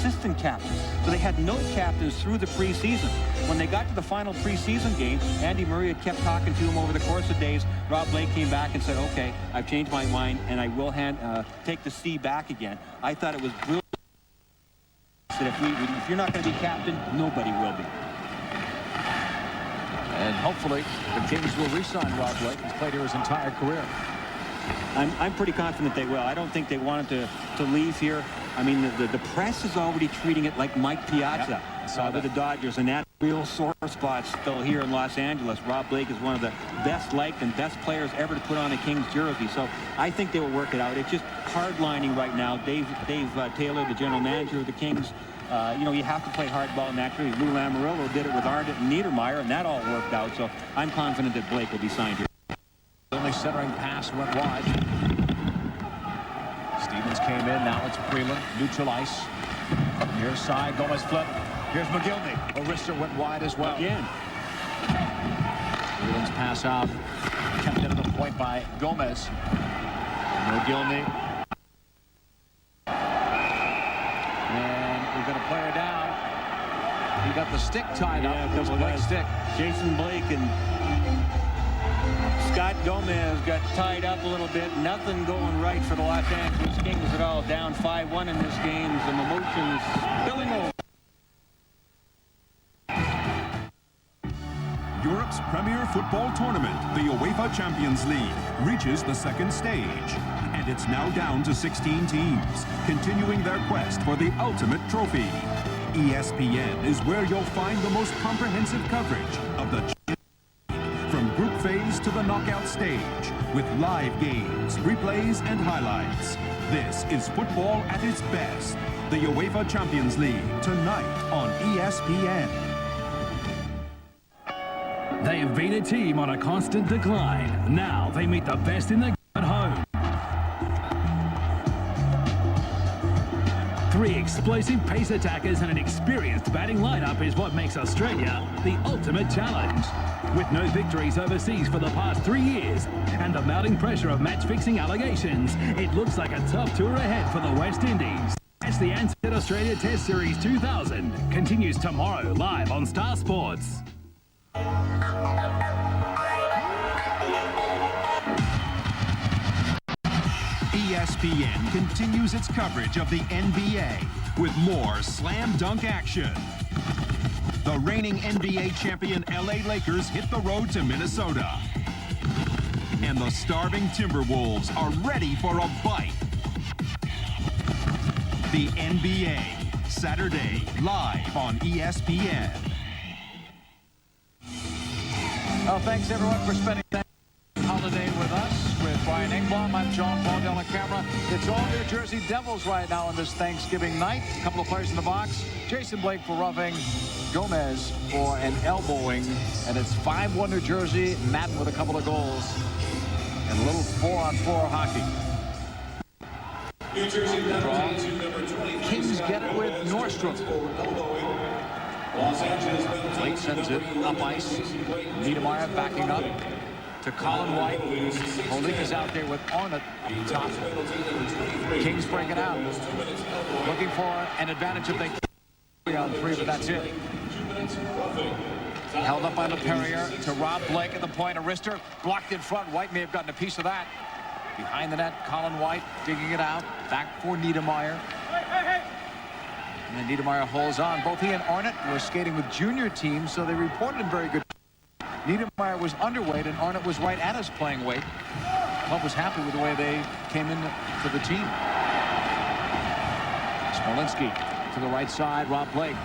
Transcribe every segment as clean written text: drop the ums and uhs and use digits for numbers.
assistant captains. So they had no captains through the preseason. When they got to the final preseason game, Andy Murray had kept talking to him over the course of days. Rob Blake came back and said, okay, I've changed my mind and I will take the C back again. I thought it was brilliant that if you're not going to be captain, nobody will be. And hopefully the Kings will re-sign Rob Blake. He's played here his entire career. I'm pretty confident they will. I don't think they wanted to leave here. I mean, the press is already treating it like Mike Piazza with the Dodgers, and that real sore spot still here in Los Angeles. Rob Blake is one of the best liked and best players ever to put on a Kings jersey. So I think they will work it out. It's just hardlining right now. Dave Taylor, the general manager of the Kings, you know, you have to play hardball naturally. Lou Lamoriello did it with Arnott and Niedermeyer, and that all worked out. So I'm confident that Blake will be signed here. Only centering pass went wide. Stevens came in. Now it's Freeland. Neutral ice. Near side. Gomez flip. Here's McGillney. Orista went wide as well. Again. Freeland's pass out. Kept into the point by Gomez. McGillney. And we're going to play her down. He got the stick tied up. It was Blake's stick. Jason Blake and Scott Gomez got tied up a little bit. Nothing going right for the Los Angeles Kings at all. Down 5-1 in this game. Some emotions spilling over. Europe's premier football tournament, the UEFA Champions League, reaches the second stage. And it's now down to 16 teams, continuing their quest for the ultimate trophy. ESPN is where you'll find the most comprehensive coverage of the from group phase to the knockout stage, with live games, replays, and highlights. This is football at its best. The UEFA Champions League, tonight on ESPN. They have been a team on a constant decline. Now they meet the best in the game at home. 3 explosive pace attackers and an experienced batting lineup is what makes Australia the ultimate challenge. With no victories overseas for the past 3 years and the mounting pressure of match-fixing allegations, it looks like a tough tour ahead for the West Indies. As the Ansett Australia Test Series 2000 continues tomorrow live on Star Sports. ESPN continues its coverage of the NBA with more slam dunk action. The reigning NBA champion LA Lakers hit the road to Minnesota. And the starving Timberwolves are ready for a bite. The NBA, Saturday, live on ESPN. Well, thanks everyone for spending that holiday with us. With Brian Engblom, I'm John Paul on the camera. It's all New Jersey Devils right now on this Thanksgiving night. A couple of players in the box. Jason Blake for roughing, Gomez for an elbowing, and it's 5-1 New Jersey. Madden with a couple of goals, and a little 4-on-4 hockey. New Jersey Draw. Kings get it with Nordstrom. Blake sends it up ice. Niedermeyer backing up to Colin White. Holik is out there with Arnott top. Kings break it out. Looking for an advantage if they can. 3-on-3, but that's it. Held up by LePerrier to Rob Blake at the point. Arister blocked in front. White may have gotten a piece of that. Behind the net, Colin White digging it out. Back for Niedermeyer. And then Niedermeyer holds on. Both he and Arnott were skating with junior teams, so they reported him very good. Niedermeyer was underweight, and Arnott was right at his playing weight. Club was happy with the way they came in for the team. Smolinski to the right side. Rob Blake,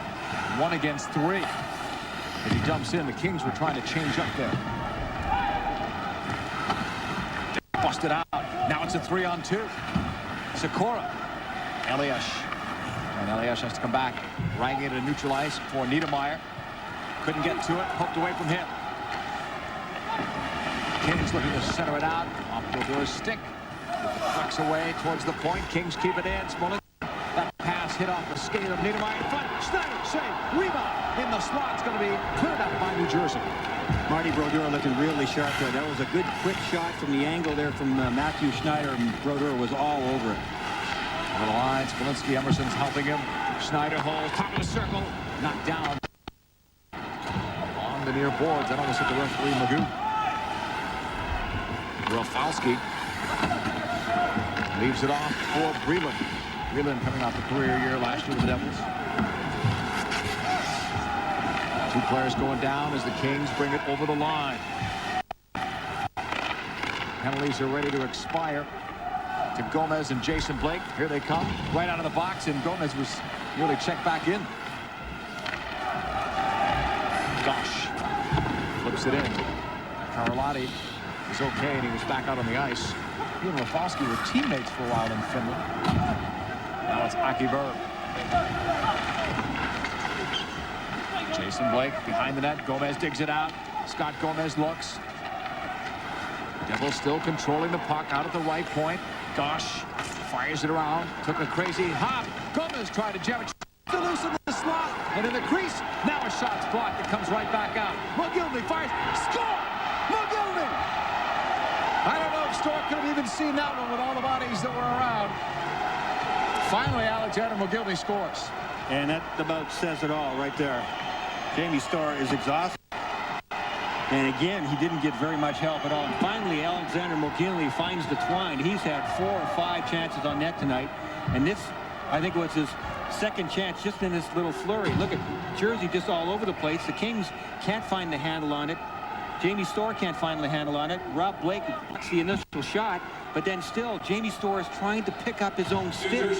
1 against 3. As he jumps in, the Kings were trying to change up there. Busted out. Now it's a 3-on-2. Sikora. Elias. And Elias has to come back. Ragging it in neutral ice for Niedermeyer. Couldn't get to it. Poked away from him. Kings looking to center it out. Off Brodor's stick. Flex away towards the point. Kings keep it in. Smolinski. That pass hit off the skate of Niedermeyer. Front. Snyder. Save. Rebound. In the slot. It's going to be cleared up by New Jersey. Marty Brodeur looking really sharp there. That was a good quick shot from the angle there from Matthew Schneider, and Brodeur was all over it. Over the line, Smolinski, Emerson's helping him. Schneider holds, top of the circle, knocked down on the near boards. That almost hit the referee, Magoo. Rafalski leaves it off for Breland. Breland coming off a career year last year with the Devils. Two players going down as the Kings bring it over the line. Penalties are ready to expire to Gomez and Jason Blake. Here they come, right out of the box, and Gomez was nearly checked back in. Gosh flips it in. Karalahti is okay, and he was back out on the ice. He and Rafalski were teammates for a while in Finland. Now it's Aki Berg. Jason Blake behind the net. Gomez digs it out. Scott Gomez looks. Devils still controlling the puck out at the right point. Gosh fires it around. Took a crazy hop. Gomez tried to jam it. To loose in the slot. And in the crease. Now a shot's blocked. It comes right back out. Mogilny fires. Score! Mogilny! I don't know if Stork could have even seen that one with all the bodies that were around. Finally, Alexander Mogilny scores. And that about says it all right there. Jamie Storr is exhausted. And again, he didn't get very much help at all. And finally, Alexander Mogilny finds the twine. He's had 4 or 5 chances on net tonight. And this, I think, was his second chance just in this little flurry. Look at Jersey just all over the place. The Kings can't find the handle on it. Jamie Storr can't find the handle on it. Rob Blake blocks the initial shot, but then still, Jamie Storr is trying to pick up his own stick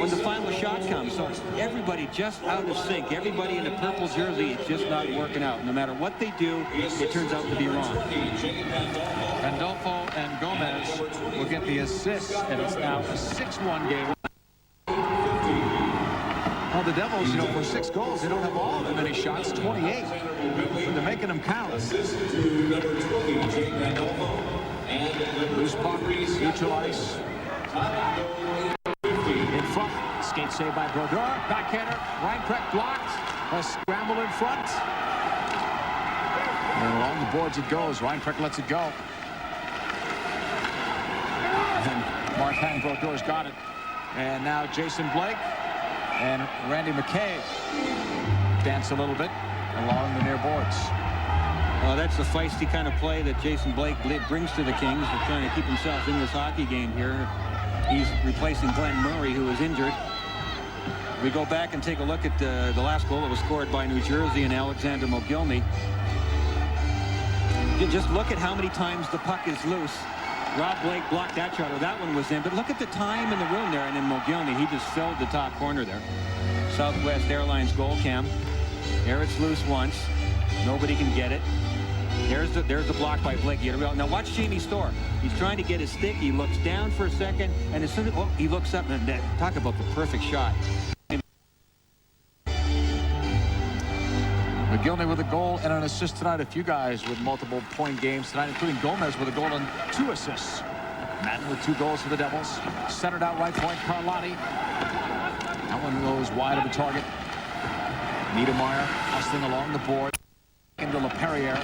when the final shot comes. So everybody just out of sync. Everybody in the purple jersey, it's just not working out. No matter what they do, it turns out to be wrong. Pandolfo and Gomez will get the assist, and it's now a 6-1 game. Well, the Devils, you know, for 6 goals, they don't have all that many shots, 28. But they're making them count. Loose puck, neutral ice. In front, skate saved by Brodeur. Backhander, Reinprecht blocked. A scramble in front. And along the boards it goes. Reinprecht lets it go. And Martin Brodeur's got it. And now Jason Blake and Randy McKay dance a little bit along the near boards. That's the feisty kind of play that Jason Blake brings to the Kings. They're trying to keep himself in this hockey game here. He's replacing Glenn Murray, who is injured. We go back and take a look at the last goal that was scored by New Jersey and Alexander Mogilny. You just look at how many times the puck is loose. Rob Blake blocked that shot, or that one was in, but look at the time in the room there, and then Mogilny, he just filled the top corner there. Southwest Airlines goal cam. There it's loose once. Nobody can get it. There's the block by Blake. Now watch Jamie Storr. He's trying to get his stick. He looks down for a second, and as soon as he looks up, and talk about the perfect shot. Mogilny with a goal and an assist tonight. A few guys with multiple point games tonight, including Gomez with a goal and 2 assists. Madden with 2 goals for the Devils. Centered out right point, Karalahti. That one goes wide of the target. Niedermeyer hustling along the board. Into LaPerriere.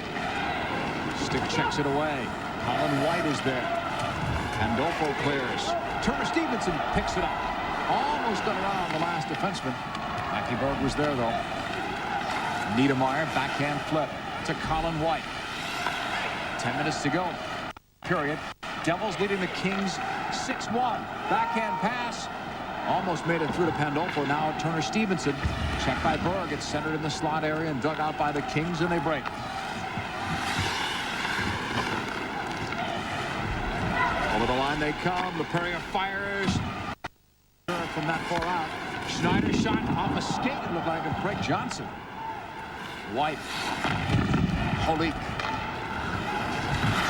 Stick checks it away. Colin White is there. Pandolfo clears. Turner Stevenson picks it up. Almost got around the last defenseman. Aki Berg was there, though. Niedermeyer, backhand flip to Colin White. 10 minutes to go. Period. Devils leading the Kings 6-1. Backhand pass. Almost made it through to Pandolfo. Now Turner Stevenson. Checked by Berg. It's centered in the slot area and dug out by the Kings, and they break. Over the line they come. LaPerriere fires. From that far out. Schneider shot off a skate. It looked like a Craig Johnson. White. Holik.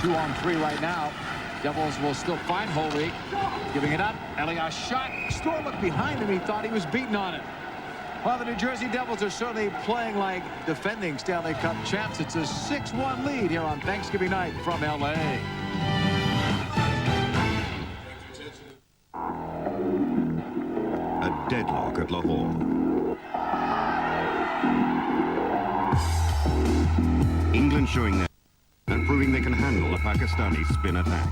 2-on-3 right now. Devils will still find Holik. Giving it up. Elias shot. Storr looked behind him. He thought he was beaten on it. Well, the New Jersey Devils are certainly playing like defending Stanley Cup champs. It's a 6-1 lead here on Thanksgiving night from L.A. A deadlock at Lahore. England showing their and proving they can handle a Pakistani spin attack.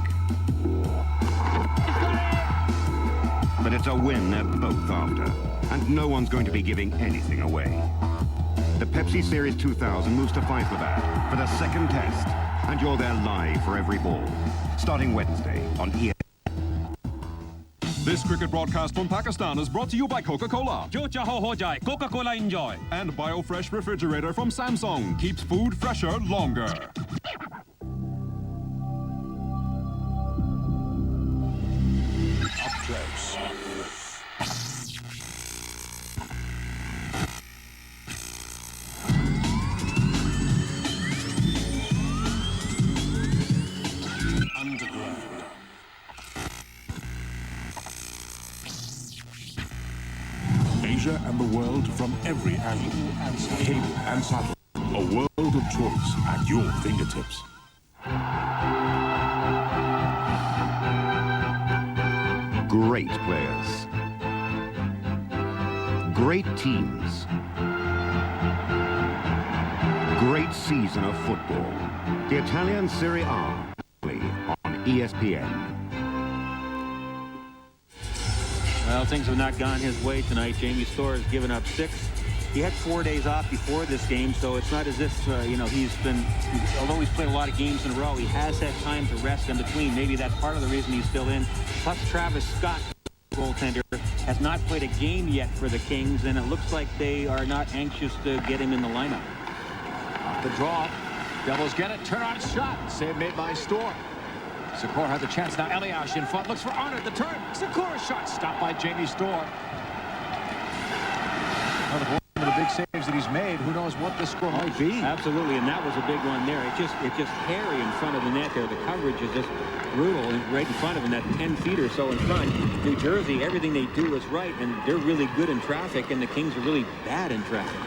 but it's a win they're both after, and no one's going to be giving anything away. The Pepsi Series 2000 moves to Fyzabad for the second test, and you're there live for every ball, starting Wednesday on ESPN. This cricket broadcast from Pakistan is brought to you by Coca-Cola. Jo chaho ho jaye, Coca-Cola enjoy. And BioFresh refrigerator from Samsung keeps food fresher longer. Up close. Underground. Asia and the world from every angle. Cable and satellite. A world of choice at your fingertips. Great players. Great teams. Great season of football. The Italian Serie A on ESPN. Well, things have not gone his way tonight. Jamie Storr has given up 6. He had 4 days off before this game, so it's not as if, although he's played a lot of games in a row, he has had time to rest in between. Maybe that's part of the reason he's still in. Plus, Travis Scott, goaltender, has not played a game yet for the Kings, and it looks like they are not anxious to get him in the lineup. Off the draw. Devils get it. Turn on shot. Save made by Storr. Sikora has a chance now. Eliash in front. Looks for Arnott. The turn. Sikora shot stopped by Jamie Storr. One of the big saves that he's made. Who knows what the score might be? Absolutely, and that was a big one there. It's just hairy in front of the net there. The coverage is just brutal and right in front of him, that 10 feet or so in front. New Jersey, everything they do is right, and they're really good in traffic, and the Kings are really bad in traffic.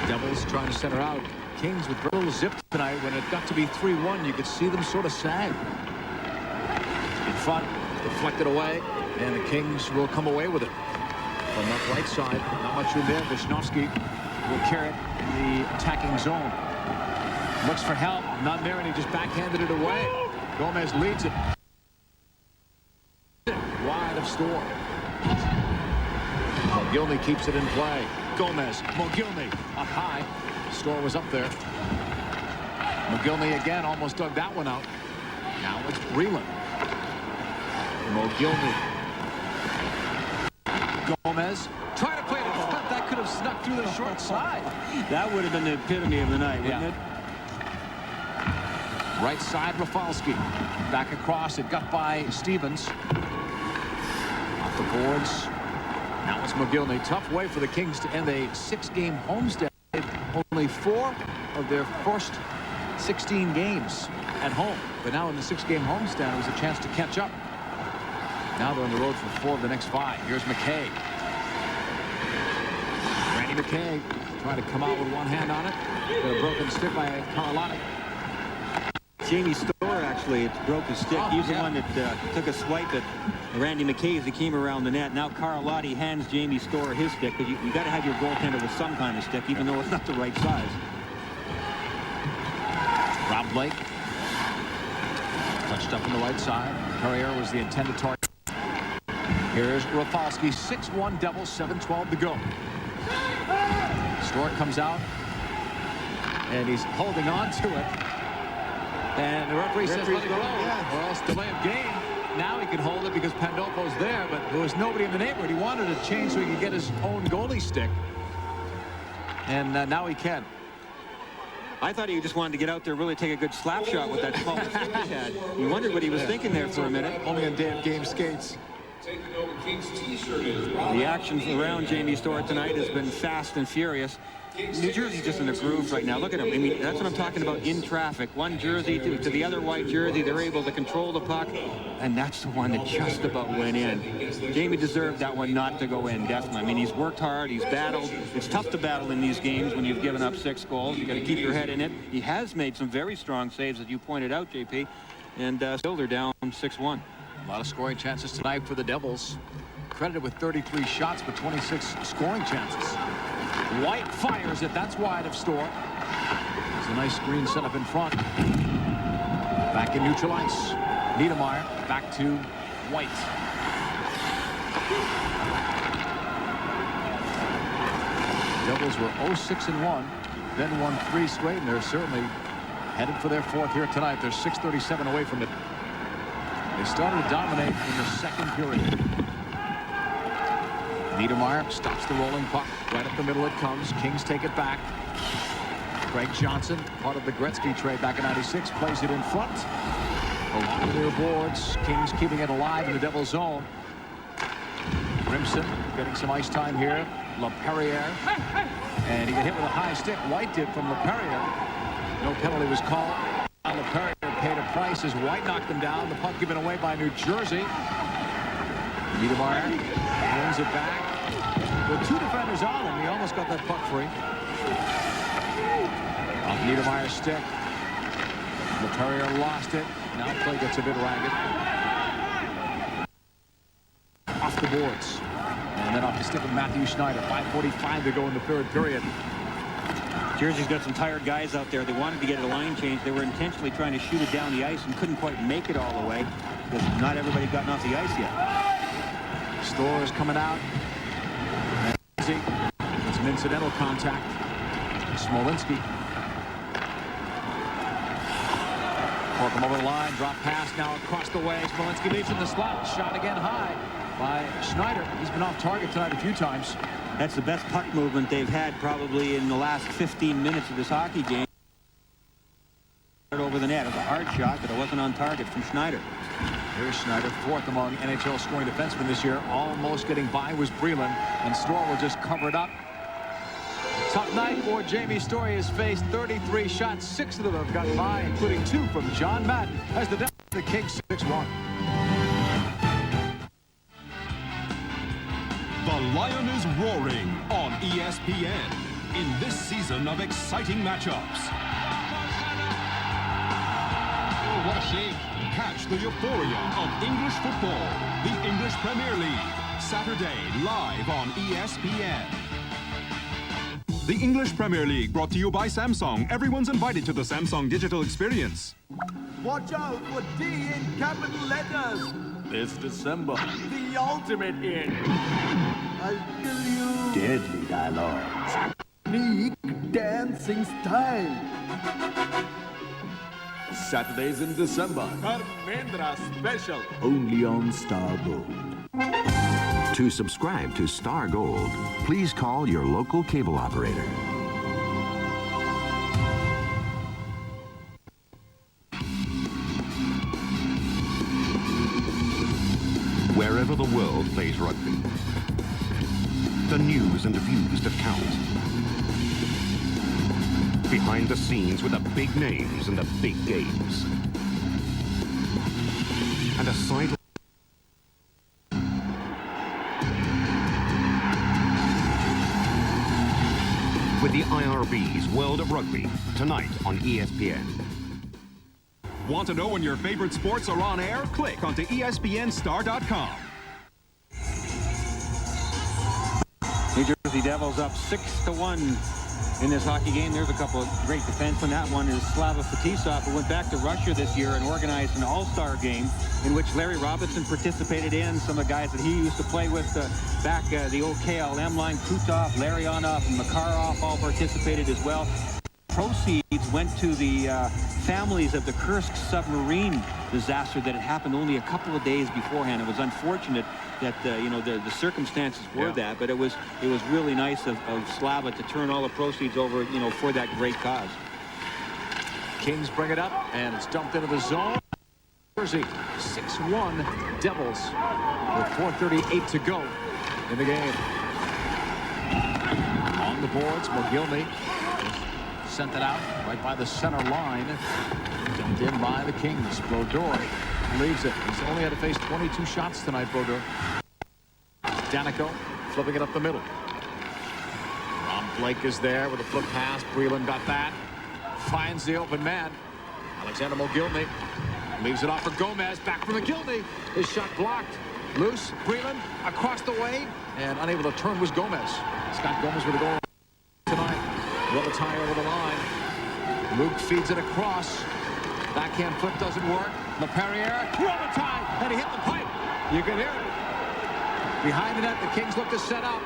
Devils trying to center out. Kings with very little zip tonight. When it got to be 3-1, you could see them sort of sag. In front, deflected away, and the Kings will come away with it. From that right side, not much room there. Visnovsky will carry it in the attacking zone. Looks for help, not there, and he just backhanded it away. Gomez leads it. Wide of Storr. Mogilny keeps it in play. Gomez, Mogilny up high. Storr was up there. Mogilny again almost dug that one out. Now it's Breland. Mogilny. Gomez trying to play it in front. That could have snuck through the short side. That would have been the epitome of the night, wouldn't it? Right side, Rafalski. Back across. It got by Stevens. Off the boards. Now it's Mogilny. Tough way for the Kings to end a 6-game homestand. Only 4 of their first 16 games at home. But now in the 6-game homestand, it was a chance to catch up. Now they're on the road for 4 of the next 5. Here's McKay. Randy McKay trying to come out with one hand on it. Got a broken stick by Carlotti. Jamie Storr actually broke his stick. He's the one that took a swipe at Randy McKay as he came around the net. Now Carlotti hands Jamie Storr his stick, because you got to have your goaltender with some kind of stick, even though it's not the right size. Rob Blake touched up on the right side. Carrier was the intended target. Here's Rafalski. 6-1 Devils, 7:12 to go. Storr comes out, and he's holding on to it. And the referee says let it go, or else delay of game. Now he can hold it because Pandolfo's there, but there was nobody in the neighborhood. He wanted to change so he could get his own goalie stick. And now he can. I thought he just wanted to get out there, really take a good slap shot with that small stick he had. You wondered what he was thinking there for a minute. Only on damn game skates. The action around Jamie Storr tonight has been fast and furious. New Jersey's just in a groove right now. Look at him. I mean, that's what I'm talking about in traffic. One jersey to the other white jersey. They're able to control the puck, and that's the one that just about went in. Jamie deserved that one not to go in, definitely. I mean, he's worked hard. He's battled. It's tough to battle in these games when you've given up 6 goals. You got to keep your head in it. He has made some very strong saves, as you pointed out, JP, and still they're down 6-1. A lot of scoring chances tonight for the Devils. Credited with 33 shots, but 26 scoring chances. White fires it. That's wide of Storr. There's a nice screen set up in front. Back in neutral ice. Niedermeyer back to White. Devils were 0-6-1, then won 3 straight, and they're certainly headed for their 4th here tonight. They're 6:37 away from it. They started to dominate in the 2nd period. Niedermeyer stops the rolling puck. Right up the middle it comes. Kings take it back. Craig Johnson, part of the Gretzky trade back in '96, plays it in front. Along their boards. Kings keeping it alive in the Devil's zone. Grimson getting some ice time here. LaPerriere. And he got hit with a high stick. White did from LaPerriere. No penalty was called. LaPerriere paid a price as White knocked him down. The puck given away by New Jersey. Niedermeyer wins it back. With 2 defenders on him, he almost got that puck free. Off Niedermeyer's stick. LaPerriere lost it. Now play gets a bit ragged. Off the boards. And then off the stick of Matthew Schneider. 5:45 to go in the 3rd period. Jersey's got some tired guys out there. They wanted to get a line change. They were intentionally trying to shoot it down the ice and couldn't quite make it all the way because not everybody gotten off the ice yet. Storr is coming out. It's some incidental contact. Smolinski. Cork him over the line. Drop pass now across the way. Smolinski leaves in the slot. Shot again high by Schneider. He's been off target tonight a few times. That's the best puck movement they've had probably in the last 15 minutes of this hockey game. Over the net. It was a hard shot, but it wasn't on target from Schneider. Here's Schneider, 4th among NHL scoring defensemen this year. Almost getting by was Breland, and Storr will just cover it up. Tough night for Jamie Storr. He has faced 33 shots. 6 of them have gotten by, including 2 from John Madden, as the Kings 6-1. The Lion is roaring on ESPN in this season of exciting matchups. Oh, what a shake. Catch the euphoria of English football, the English Premier League, Saturday live on ESPN. The English Premier League brought to you by Samsung. Everyone's invited to the Samsung digital experience. Watch out for D in capital letters. This December, the ultimate in. I'll kill you. Deadly dialogue. Unique dancing style. Saturdays in December. Dharmendra special. Only on Star Gold. To subscribe to Star Gold, please call your local cable operator. Wherever the world plays rugby, the news and the views that count. Behind the scenes with the big names and the big games. And a side with the IRB's World of Rugby, tonight on ESPN. Want to know when your favorite sports are on air? Click onto ESPNstar.com. New Jersey Devils up 6-1 in this hockey game. There's a couple of great defensemen. That one is Slava Fetisov, who went back to Russia this year and organized an all-star game in which Larry Robinson participated in. Some of the guys that he used to play with back the old KLM line, Kutov, Larionov, and Makarov all participated as well. Proceeds went to the families of the Kursk submarine disaster that had happened only a couple of days beforehand. It was unfortunate that you know, the circumstances were that, but it was really nice of Slava to turn all the proceeds over, you know, for that great cause. Kings bring it up, and it's dumped into the zone. Jersey 6-1 Devils with 4:38 to go in the game. On the boards, McGillney sent it out right by the center line. Dumped in by the Kings. Brodeur leaves it. He's only had to face 22 shots tonight, Brodeur. Danico flipping it up the middle. Rob Blake is there with a flip pass. Breland got that. Finds the open man. Alexander Mogilny leaves it off for Gomez. Back for McGillney. His shot blocked. Loose. Breland across the way. And unable to turn was Gomez. Scott Gomez with a goal tonight. Robitaille over the line. Luke feeds it across. Backhand flip doesn't work. LaPerriere. Robitaille. And he hit the pipe. You can hear it. Behind the net, the Kings look to set up.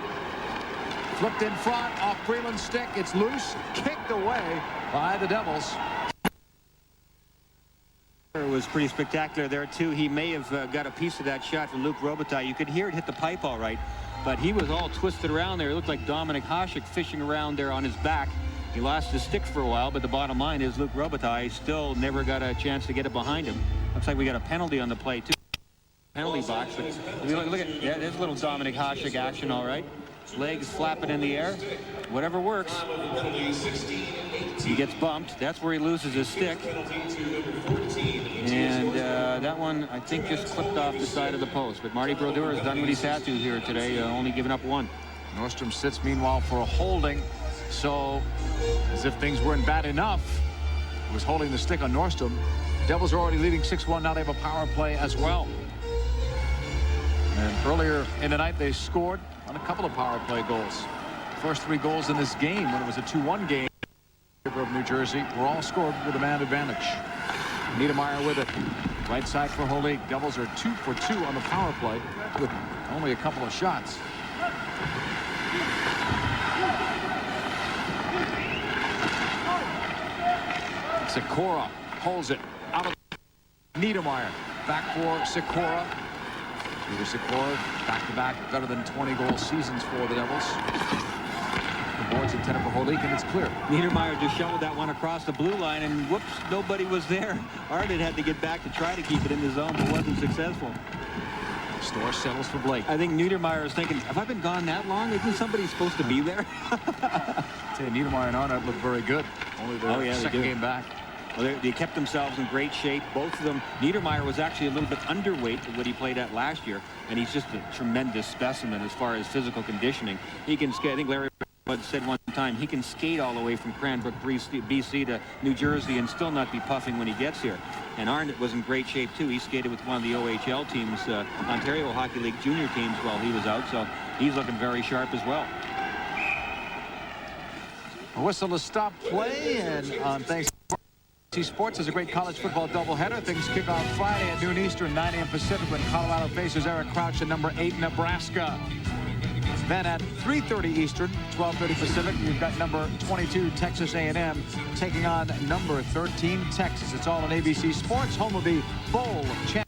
Flipped in front, off Breland's stick. It's loose, kicked away by the Devils. It was pretty spectacular there, too. He may have got a piece of that shot from Luc Robitaille. You could hear it hit the pipe all right, but he was all twisted around there. It looked like Dominik Hasek fishing around there on his back. He lost his stick for a while, but the bottom line is Luc Robitaille still never got a chance to get it behind him. Looks like we got a penalty on the play, too. Penalty box, but look at, yeah, there's a little Dominik Hasek action, all right. Legs flapping in the air. Whatever works. He gets bumped. That's where he loses his stick. And that one, I think, just clipped off the side of the post. But Marty Brodeur has done what he's had to here today, only giving up one. Nordstrom sits, meanwhile, for a holding. So, as if things weren't bad enough, he was holding the stick on Nordstrom. Devils are already leading 6-1. Now they have a power play as well. And earlier in the night, they scored on a couple of power play goals. First 3 goals in this game, when it was a 2-1 game of New Jersey, were all scored with a man advantage. Niedermayer with it. Right side for Holik. Devils are 2 for 2 on the power play with only a couple of shots. Sikora holds it out of Niedermayer. Back for Sikora. Peter Sikora, back-to-back, better than 20-goal seasons for the Devils. The board's intended for Holik, and it's clear. Niedermayer just shoveled that one across the blue line, and whoops, nobody was there. Arden had to get back to try to keep it in the zone, but wasn't successful. Storr settles for Blake. I think Niedermayer is thinking, have I been gone that long? Isn't somebody supposed to be there? I'll tell you, Niedermayer and Arnott look very good. Only their second game back. Well, they kept themselves in great shape. Both of them. Niedermayer was actually a little bit underweight to what he played at last year, and he's just a tremendous specimen as far as physical conditioning. He can skate. I think Larry said one time he can skate all the way from Cranbrook, BC to New Jersey and still not be puffing when he gets here. And Arnott was in great shape too. He skated with one of the OHL teams, Ontario Hockey League junior teams, while he was out, so he's looking very sharp as well. A whistle to stop play, and on thanks. Sports is a great college football doubleheader. Things kick off Friday at noon Eastern, 9 a.m. Pacific, when Colorado faces Eric Crouch at number 8, Nebraska. Then at 3:30 Eastern, 12:30 Pacific, you've got number 22, Texas A&M, taking on number 13, Texas. It's all on ABC Sports, home of the Bowl Champions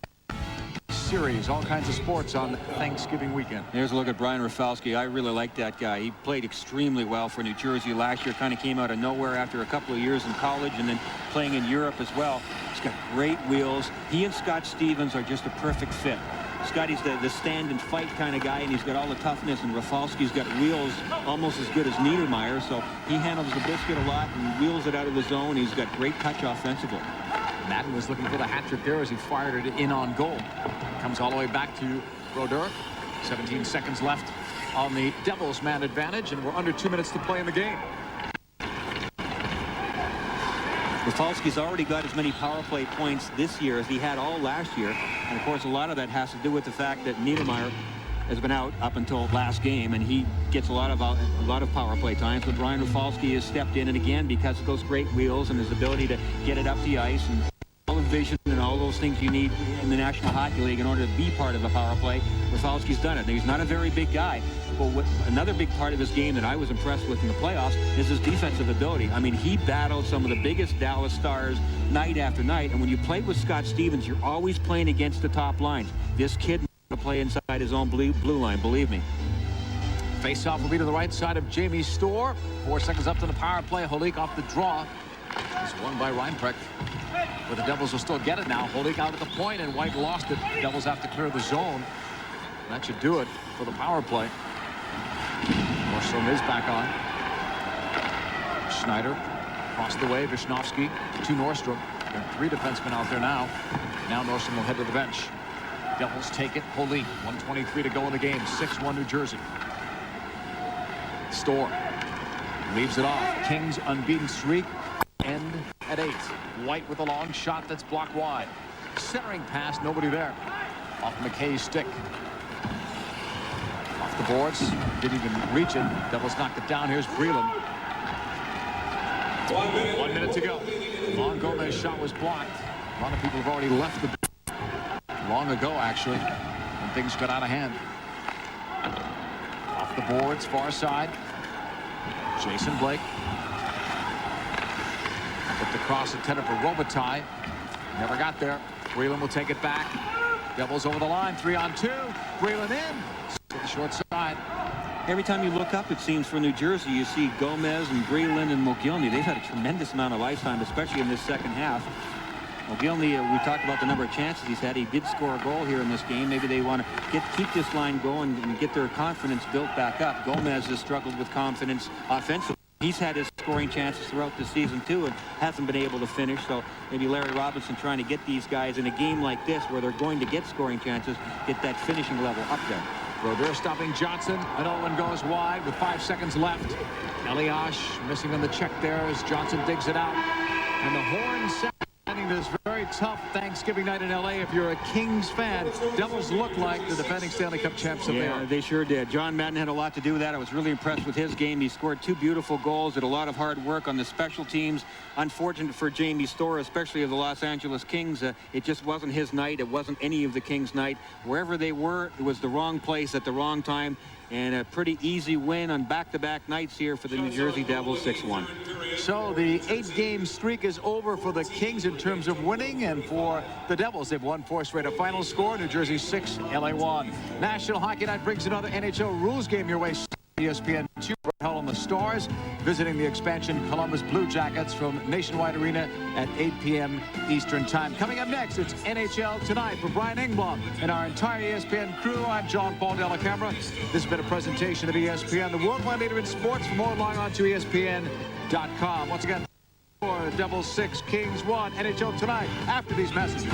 Series. All kinds of sports on Thanksgiving weekend. Here's a look at Brian Rafalski. I really like that guy. He played extremely well for New Jersey last year. Kind of came out of nowhere after a couple of years in college and then playing in Europe as well. He's got great wheels. He and Scott Stevens are just a perfect fit. Scotty's the stand and fight kind of guy, and he's got all the toughness, and Rafalski's got wheels almost as good as Niedermayer, so he handles the biscuit a lot and wheels it out of the zone. He's got great touch offensively. Madden was looking for the hat trick there as he fired it in on goal. Comes all the way back to Brodeur. 17 seconds left on the Devils man advantage, and we're under 2 minutes to play in the game. Rafalski's already got as many power play points this year as he had all last year. And, of course, a lot of that has to do with the fact that Niedermayer has been out up until last game, and he gets a lot of power play times. But Brian Rafalski has stepped in, and again, because of those great wheels and his ability to get it up the ice and all the vision and all those things you need in the National Hockey League in order to be part of a power play, Rafalski's done it. Now, he's not a very big guy, but another big part of his game that I was impressed with in the playoffs is his defensive ability. I mean, he battled some of the biggest Dallas Stars night after night, and when you play with Scott Stevens, you're always playing against the top lines. This kid knows to play inside his own blue line, believe me. Face-off will be to the right side of Jamie Storr. 4 seconds up to the power play. Holik off the draw. It's won by Reinprecht. But the Devils will still get it now. Holik out at the point, and White lost it. Devils have to clear the zone. That should do it for the power play. Nordstrom is back on. Schneider across the way. Wisnowski to Nordstrom. There are 3 defensemen out there now. Now Nordstrom will head to the bench. Devils take it. Holik, 1:23 to go in the game. 6-1 New Jersey. Storr leaves it off. Kings unbeaten streak end at 8. White with a long shot that's blocked wide. Centering pass, nobody there. Off McKay's stick. Off the boards, didn't even reach it. Devils knocked it down. Here's Breland. 1 minute to go. Long Gomez shot was blocked. A lot of people have already left the long ago, actually, when things got out of hand. off the boards, far side. Jason Blake. Put the cross intended for Robitaille. Never got there. Breland will take it back. Devils over the line, 3-on-2. Breland in. To the short side. Every time you look up, it seems, for New Jersey, you see Gomez and Breland and Mogilny. They've had a tremendous amount of ice time, especially in this second half. Mogilny, we talked about the number of chances he's had. He did score a goal here in this game. Maybe they want to keep this line going and get their confidence built back up. Gomez has struggled with confidence offensively. He's had his scoring chances throughout the season, too, and hasn't been able to finish. So maybe Larry Robinson trying to get these guys in a game like this where they're going to get scoring chances, get that finishing level up there. Brodeur stopping Johnson. Another one goes wide with 5 seconds left. Elias missing on the check there as Johnson digs it out. And the horn sounding this very tough Thanksgiving night in L.A. if you're a Kings fan. Devils look like the defending Stanley Cup champs of Yeah, they sure did. John Madden had a lot to do with that. I was really impressed with his game. He scored 2 beautiful goals, did a lot of hard work on the special teams. Unfortunate for Jamie Storr, especially of the Los Angeles Kings. It just wasn't his night. It wasn't any of the Kings' night. Wherever they were, it was the wrong place at the wrong time. And a pretty easy win on back-to-back nights here for the New Jersey Devils, 6-1. So the 8-game streak is over for the Kings in terms of winning, and for the Devils, they've won 4 straight. A final score: New Jersey 6, LA 1. National Hockey Night brings another NHL rules game your way. ESPN 2, Hell on the Stars, visiting the expansion Columbus Blue Jackets from Nationwide Arena at 8 p.m. Eastern Time. Coming up next, it's NHL Tonight. For Brian Engblom and our entire ESPN crew, I'm John Paul Della Camera. This has been a presentation of ESPN, the worldwide leader in sports. For more, log on to ESPN.com. Once again, for Devils 6, Kings 1, NHL Tonight, after these messages.